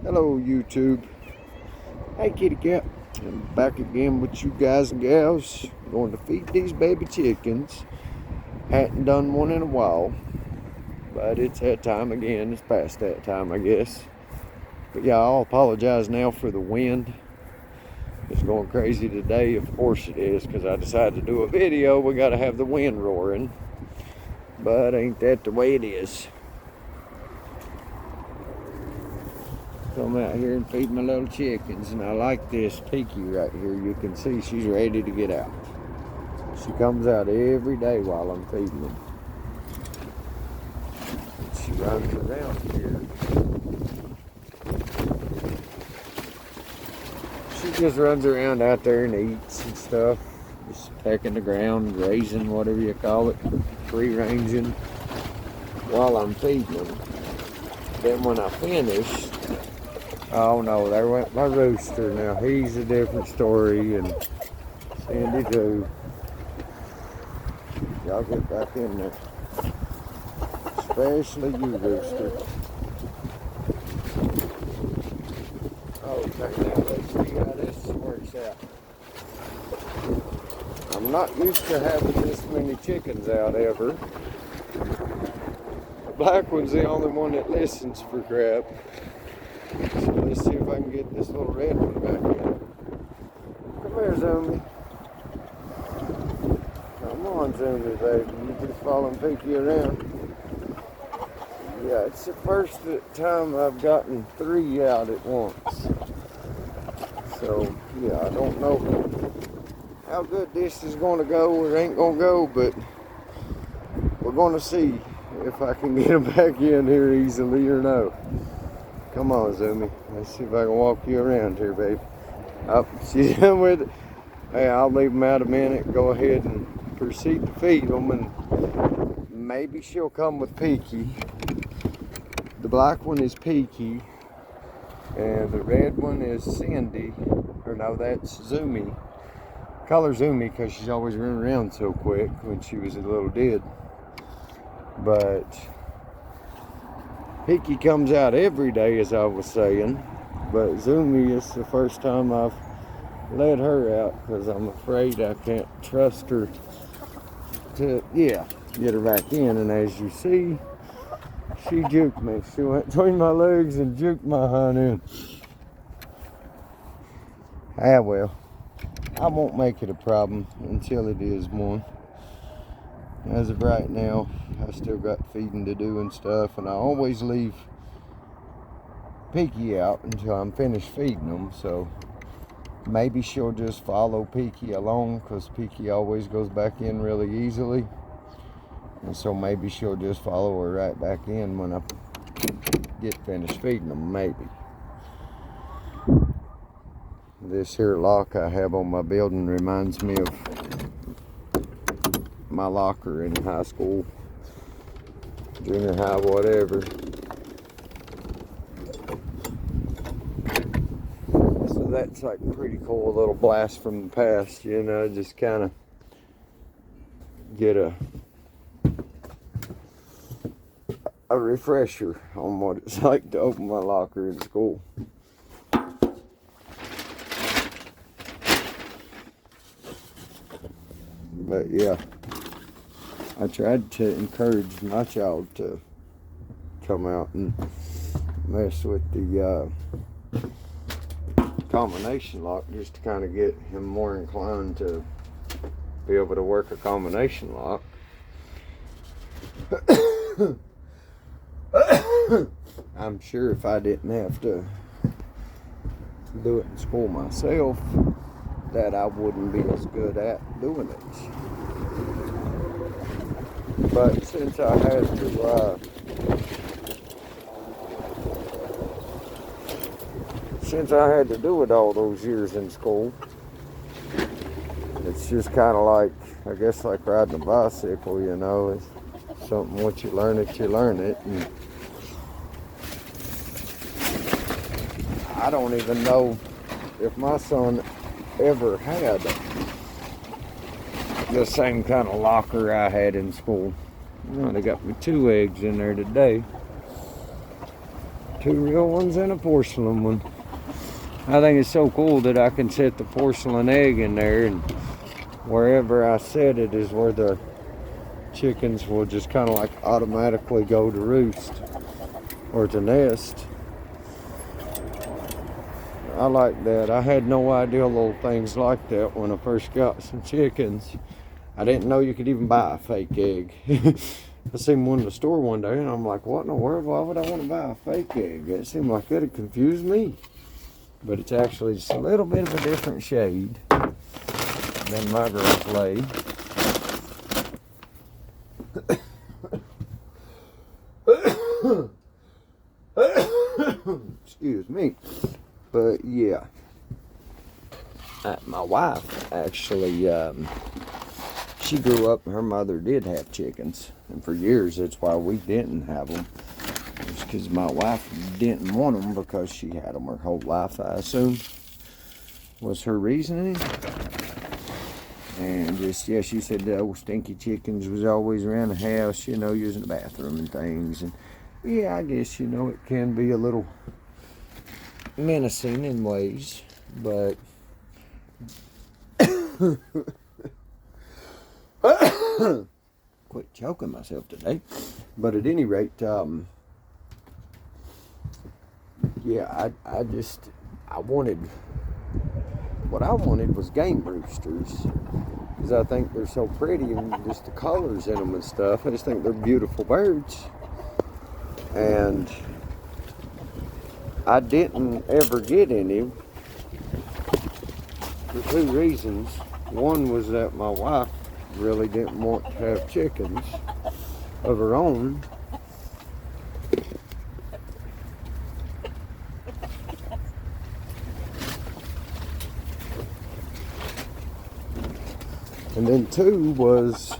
Hello YouTube. Hey kitty cat. I'm back again with you guys and gals. Going to feed these baby chickens. Hadn't done one in a while, but it's that time again. It's past that time, I guess. But yeah, I'll apologize now for the wind. It's going crazy today. Of course it is, because I decided to do a video. We got to have the wind roaring. But ain't that the way it is? Come out here and feed my little chickens, and I like this Peaky right here. You can see she's ready to get out. She comes out every day while I'm feeding them. She runs around here. She just runs around out there and eats and stuff. Just pecking the ground, grazing, whatever you call it, free ranging while I'm feeding them. Then when I finish, oh no, there went my rooster. Now he's a different story, and Sandy too. Y'all get back in there. Especially you, rooster. Okay, now let's see how this works out. I'm not used to having this many chickens out ever. The black one's the only one that listens for crap. So let's see if I can get this little red one back in. Come here, Zoomy. Come on, Zoomy, baby. You just following Pinky around. Yeah, it's the first time I've gotten 3 out at once. So, yeah, I don't know how good this is going to go or ain't going to go, but we're going to see if I can get them back in here easily or no. Come on, Zoomy. Let's see if I can walk you around here, babe. Oh, she's done with it. Hey, I'll leave them out a minute. Go ahead and proceed to feed them, and maybe she'll come with Peaky. The black one is Peaky, and the red one is Sandy. Or no, that's Zoomy. Call her Zoomy because she's always running around so quick when she was a little did. But Peaky comes out every day, as I was saying. But Zoomy is the first time I've let her out because I'm afraid I can't trust her to, get her back in. And as you see, she juked me. She went between my legs and juked my hind in. Ah, well, I won't make it a problem until it is one. As of right now, I still got feeding to do and stuff, and I always leave Peaky out until I'm finished feeding them, so maybe she'll just follow Peaky along, because Peaky always goes back in really easily. And so maybe she'll just follow her right back in when I get finished feeding them, maybe. This here lock I have on my building reminds me of my locker in high school, junior high, whatever. So that's like pretty cool, a little blast from the past, just kind of get a refresher on what it's like to open my locker in school. But yeah, I tried to encourage my child to come out and mess with the combination lock, just to kind of get him more inclined to be able to work a combination lock. I'm sure if I didn't have to do it in school myself, that I wouldn't be as good at doing it. But since I had to do it all those years in school, it's just kind of like, I guess, like riding a bicycle, It's something, once you learn it, you learn it. And I don't even know if my son ever had the same kind of locker I had in school. They got me 2 eggs in there today. 2 real ones and a porcelain one. I think it's so cool that I can set the porcelain egg in there, and wherever I set it is where the chickens will just kind of like automatically go to roost or to nest. I like that. I had no idea little things like that when I first got some chickens. I didn't know you could even buy a fake egg. I seen one in the store one day and I'm like, what in the world? Why would I want to buy a fake egg? It seemed like it'd confuse me. But it's actually just a little bit of a different shade than my girls lay. Excuse me. But yeah, my wife actually, she grew up and her mother did have chickens. And for years, that's why we didn't have them. It's because my wife didn't want them because she had them her whole life, I assume, was her reasoning. And just, yeah, she said the old stinky chickens was always around the house, you know, using the bathroom and things. And yeah, I guess, you know, it can be a little menacing in ways, but quit choking myself today. But at any rate, yeah, I wanted, what I wanted was game roosters, because I think they're so pretty and just the colors in them and stuff. I just think they're beautiful birds. And I didn't ever get any for 2 reasons. One was that my wife really didn't want to have chickens of her own. And then 2 was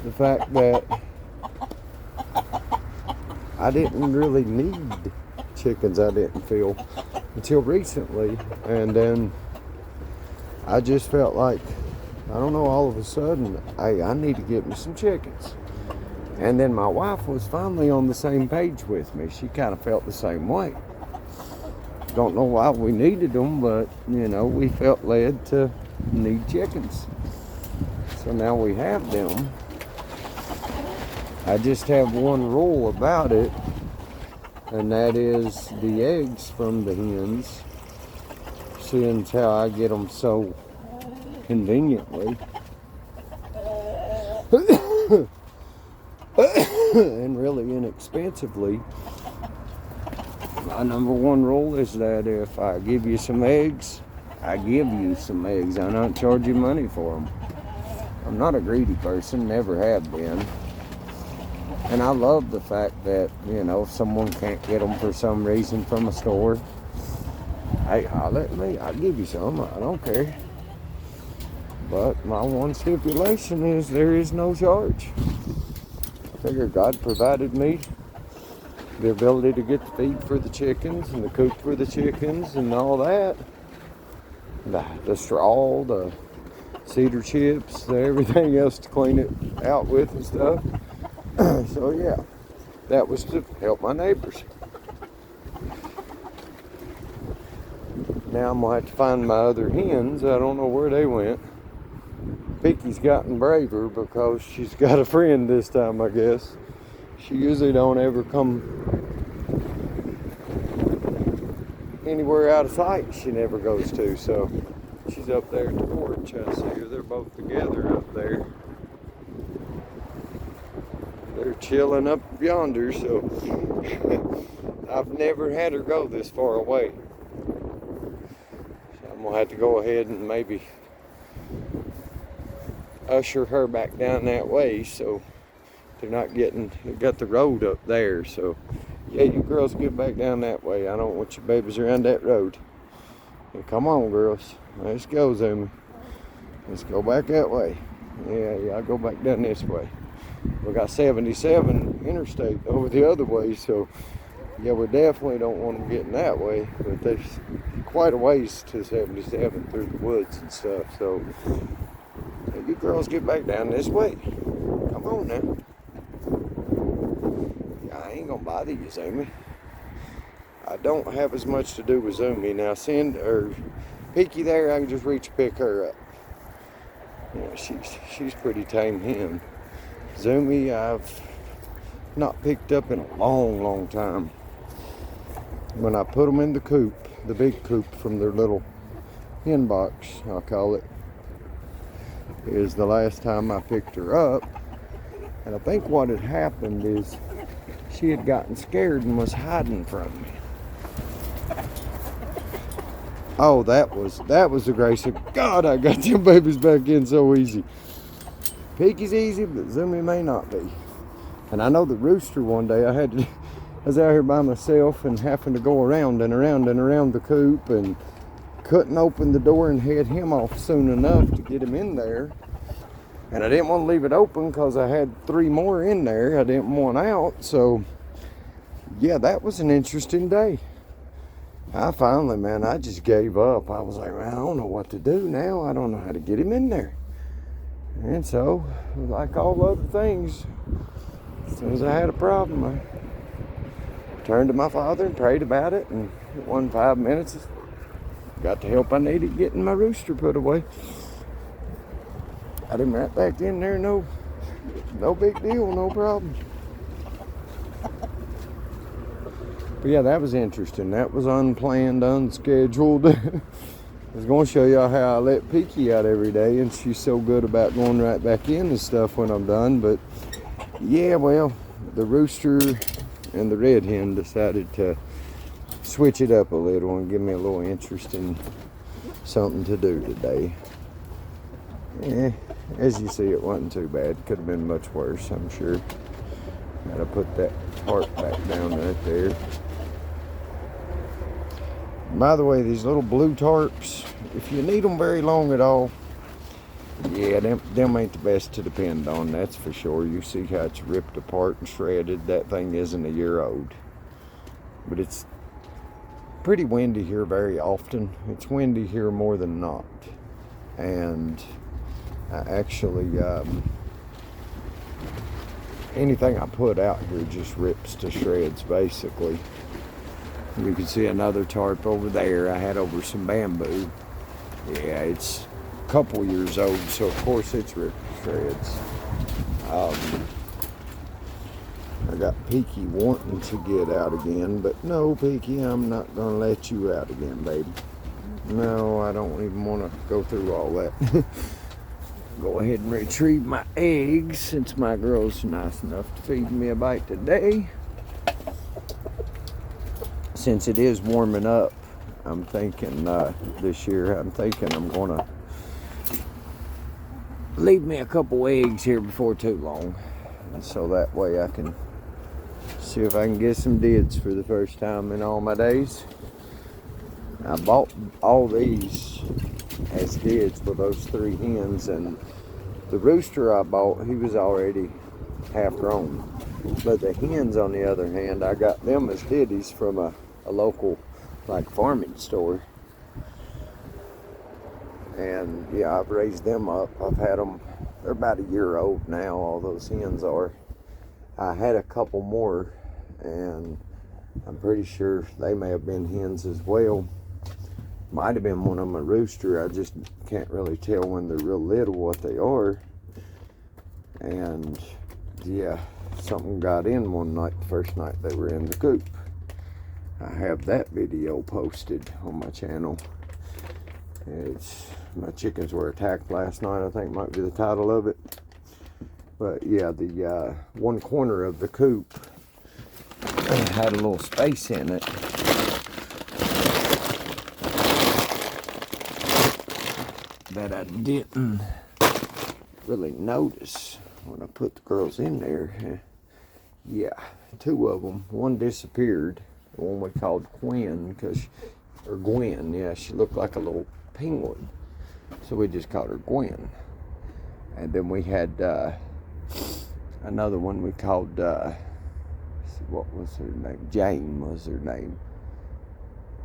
the fact that I didn't really need chickens, I didn't feel, until recently. And then I just felt like, I don't know, all of a sudden, hey, I need to get me some chickens. And then my wife was finally on the same page with me. She kind of felt the same way. Don't know why we needed them, but, you know, we felt led to need chickens. So now we have them. I just have one rule about it, and that is the eggs from the hens, seeing how I get them so conveniently and really inexpensively. My number one rule is that if I give you some eggs, I give you some eggs. I don't charge you money for them. I'm not a greedy person, never have been. And I love the fact that, you know, if someone can't get them for some reason from a store, hey, holler at me, I'll give you some, I don't care. But my one stipulation is there is no charge. I figure God provided me the ability to get the feed for the chickens and the coop for the chickens and all that. The straw, the cedar chips, everything else to clean it out with and stuff. So yeah, that was to help my neighbors. Now I'm going to have to find my other hens. I don't know where they went. Vicky's gotten braver because she's got a friend this time, I guess. She usually don't ever come anywhere out of sight. She never goes to, so she's up there at the porch. I see her. They're both together up there. They're chilling up yonder, so I've never had her go this far away. So I'm gonna have to go ahead and maybe usher her back down that way, so they're not getting, they got the road up there. So yeah, you girls get back down that way. I don't want your babies around that road. And come on, girls, let's go, Zoomy. Let's go back that way. Yeah, I'll go back down this way. We got 77 interstate over the other way, so yeah, we definitely don't want them getting that way. But there's quite a ways to 77 through the woods and stuff. So hey, you girls get back down this way. Come on now. I ain't gonna bother you, Amy. I don't have as much to do with Zoomy. Now, Peaky there, I can just reach and pick her up. Yeah, she's pretty tame hen. Zoomy, I've not picked up in a long time. When I put them in the coop, the big coop from their little hen box, I'll call it, is the last time I picked her up. And I think what had happened is she had gotten scared and was hiding from me. Oh, that was the grace of God. I got them babies back in so easy. Peaky's easy, but Zoomy may not be. And I know the rooster one day I was out here by myself and having to go around and around and around the coop and couldn't open the door and head him off soon enough to get him in there. And I didn't want to leave it open because I had 3 more in there. I didn't want out. So, yeah, that was an interesting day. I finally, man, I just gave up. I was like, man, I don't know what to do now. I don't know how to get him in there. And so, like all other things, as soon as I had a problem, I turned to my father and prayed about it. And it wasn't 5 minutes. Got the help I needed getting my rooster put away. Got him right back in there. No big deal, no problem. But yeah, that was interesting. That was unplanned, unscheduled. I was going to show y'all how I let Peaky out every day, and she's so good about going right back in and stuff when I'm done. But yeah, well, the rooster and the red hen decided to switch it up a little and give me a little interesting something to do today. Yeah, as you see, it wasn't too bad. Could have been much worse, I'm sure. Gotta put that tarp back down right there. By the way, these little blue tarps, if you need them very long at all, yeah, them ain't the best to depend on, that's for sure. You see how it's ripped apart and shredded. That thing isn't a year old. But it's pretty windy here very often. It's windy here more than not. And I actually, anything I put out here just rips to shreds, basically. You can see another tarp over there. I had over some bamboo. Yeah, it's a couple years old, so of course it's ripped to shreds. I got Peaky wanting to get out again, but no, Peaky, I'm not going to let you out again, baby. No, I don't even want to go through all that. Go ahead and retrieve my eggs since my girl's nice enough to feed me a bite today. Since it is warming up, I'm thinking this year, I'm going to leave me a couple eggs here before too long. And so that way I can see if I can get some dids for the first time in all my days. I bought all these as dids with those 3 hens, and the rooster I bought, he was already half grown. But the hens, on the other hand, I got them as diddies from a local like farming store. And yeah, I've raised them up. I've had them, they're about a year old now, all those hens are. I had a couple more, and I'm pretty sure they may have been hens as well. Might have been one of them a rooster. I just can't really tell when they're real little what they are. And yeah, something got in one night, the first night they were in the coop. I have that video posted on my channel. My chickens were attacked last night, I think might be the title of it. But yeah, the one corner of the coop had a little space in it. That I didn't really notice when I put the girls in there. Yeah, 2 of them. One disappeared. The one we called Gwen, yeah, she looked like a little penguin. So we just called her Gwen. And then we had another one we called, what was her name? Jane was her name.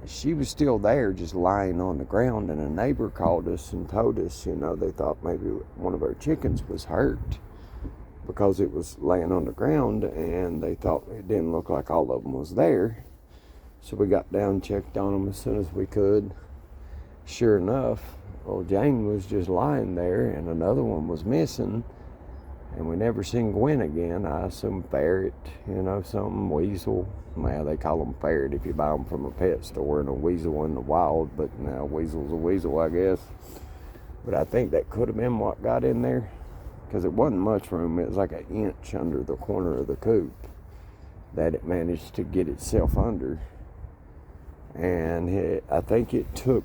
She was still there, just lying on the ground, and a neighbor called us and told us, they thought maybe one of our chickens was hurt because it was laying on the ground, and they thought it didn't look like all of them was there. So we got down, checked on them as soon as we could. Sure enough, old Jane was just lying there, and another one was missing. And we never seen Gwen again. I assume ferret, something, weasel. Well, they call them ferret if you buy them from a pet store, and a weasel in the wild. But now weasel's a weasel, I guess. But I think that could have been what got in there, because it wasn't much room. It was like an inch under the corner of the coop that it managed to get itself under. And I think it took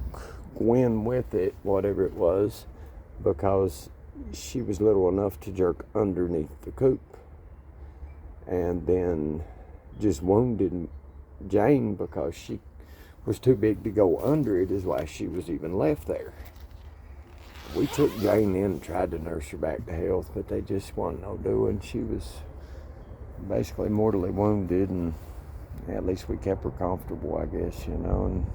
Gwen with it, whatever it was, because she was little enough to jerk underneath the coop, and then just wounded Jane because she was too big to go under it, is why she was even left there. We took Jane in and tried to nurse her back to health, but they just wasn't no doing. She was basically mortally wounded, and at least we kept her comfortable, I guess, and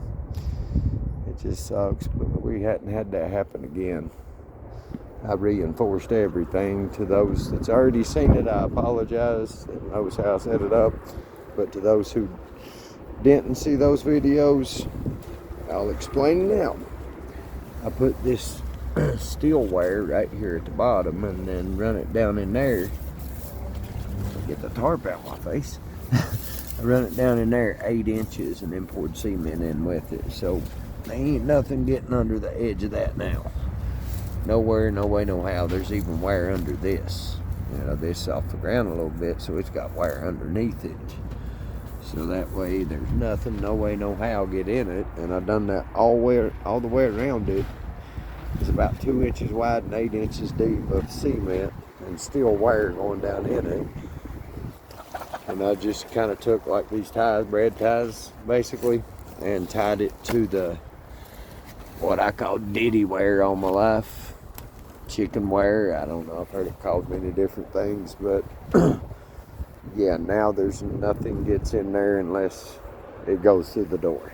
it just sucks, but we hadn't had that happen again. I reinforced everything. To those that's already seen it, I apologize. That knows how I set it up. But to those who didn't see those videos, I'll explain now. I put this steel wire right here at the bottom and then run it down in there. Get the tarp out of my face. I run it down in there 8 inches and then poured cement in with it. So there ain't nothing getting under the edge of that now. Nowhere, no way, no how. There's even wire under this. This off the ground a little bit, so it's got wire underneath it. So that way there's nothing, no way, no how get in it. And I've done that all the way around it. It's about 2 inches wide and 8 inches deep of cement and steel wire going down in it. And I just kind of took like these ties, bread ties basically, and tied it to the what I call diddy wire all my life. Chicken wire, I don't know, I've heard it called many different things, but yeah, now there's nothing gets in there unless it goes through the door.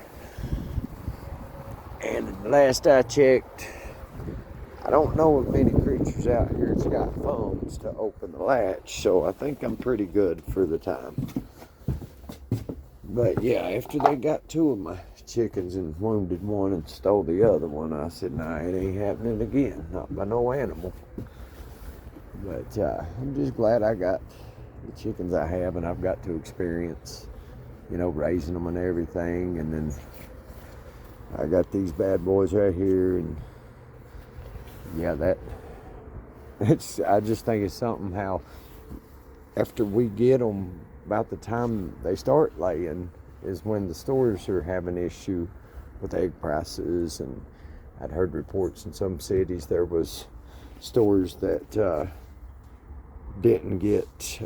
And last I checked, I don't know of many creatures out here that's got phones to open the latch, so I think I'm pretty good for the time. But yeah, after they got 2 of my chickens and wounded one and stole the other one, I said, nah, it ain't happening again, not by no animal. But I'm just glad I got the chickens I have, and I've got to experience, raising them and everything. And then I got these bad boys right here, and yeah, I just think it's something how after we get them, about the time they start laying is when the stores are having issue with egg prices. And I'd heard reports in some cities there was stores that didn't get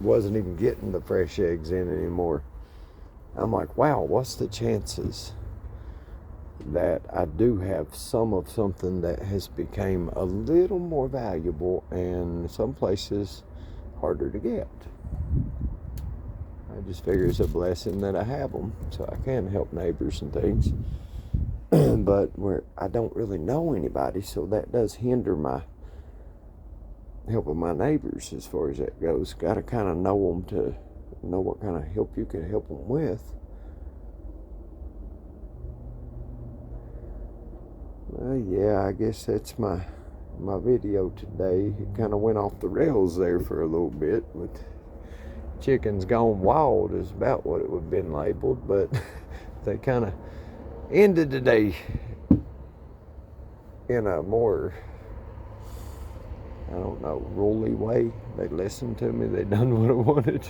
wasn't even getting the fresh eggs in anymore. I'm like, wow, what's the chances that I do have some of something that has become a little more valuable and some places harder to get? I just figure it's a blessing that I have them, so I can help neighbors and things. But I don't really know anybody, so that does hinder my helping my neighbors as far as that goes. Got to kind of know them to know what kind of help you can help them with. Yeah, I guess that's my video today. It kind of went off the rails there for a little bit with chickens gone wild is about what it would have been labeled, but they kind of ended the day in a more, I don't know, ruly way. They listened to me. They done what I wanted.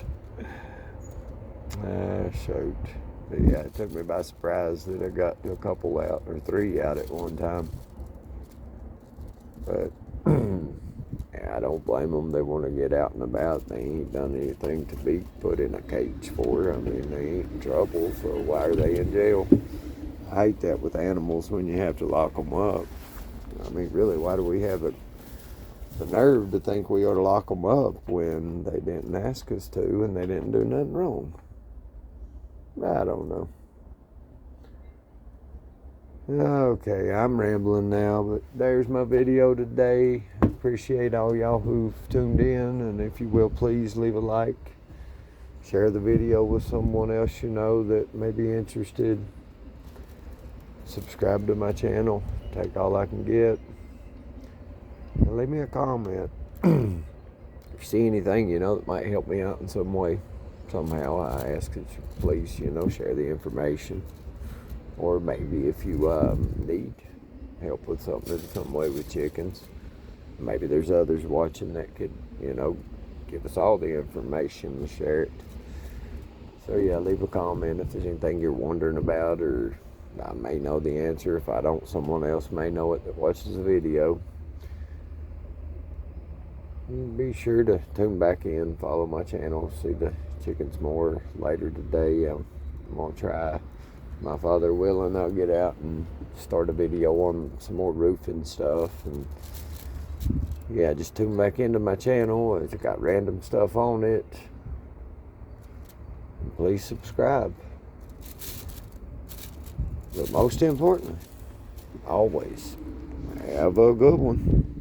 Shoot. But yeah, it took me by surprise that I got a couple out, or 3 out at one time. But yeah, I don't blame them. They want to get out and about. They ain't done anything to be put in a cage for. I mean, they ain't in trouble, so why are they in jail? I hate that with animals when you have to lock them up. I mean, really, why do we have the nerve to think we ought to lock them up when they didn't ask us to and they didn't do nothing wrong? I don't know. Okay, I'm rambling now, but there's my video today. Appreciate all y'all who've tuned in, and if you will, please leave a like, Share the video with someone else you know that may be interested. Subscribe to my channel. Take all I can get. And leave me a comment. If you see anything, that might help me out in some way, somehow, I ask that you please, share the information. Or maybe if you need help with something in some way with chickens, maybe there's others watching that could, give us all the information and share it. So yeah, leave a comment if there's anything you're wondering about, or I may know the answer. If I don't, someone else may know it that watches the video. Be sure to tune back in, follow my channel, see the chickens more later today. I'm going to try, my father willing, I'll get out and start a video on some more roofing stuff. And yeah, just tune back into my channel. It's got random stuff on it. And please subscribe. But most importantly, always have a good one.